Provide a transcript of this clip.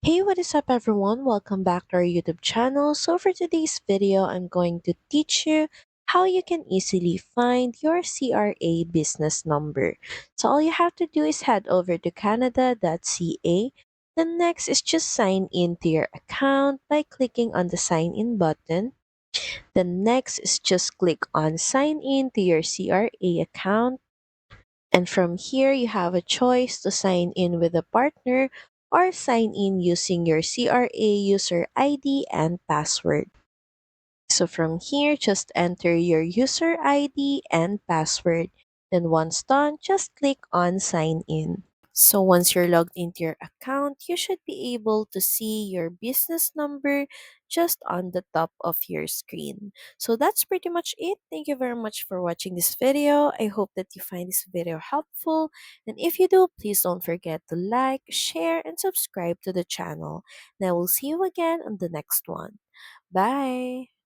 Hey, what is up everyone? Welcome back to our YouTube channel. So for today's video, I'm going to teach you how you can easily find your CRA business number. So all you have to do is head over to canada.ca. Then next is just sign in to your account by clicking on the sign in button. Then next is just click on sign in to your CRA account. And from here, you have a choice to sign in with a partner or sign in using your CRA user ID and password. So from here, just enter your user ID and password. Then once done, just click on sign in. So once you're logged into your account, you should be able to see your business number just on the top of your screen. So that's pretty much it. Thank you very much for watching this video. I hope that you find this video helpful. And if you do, please don't forget to like, share, and subscribe to the channel. And I will see you again on the next one. Bye!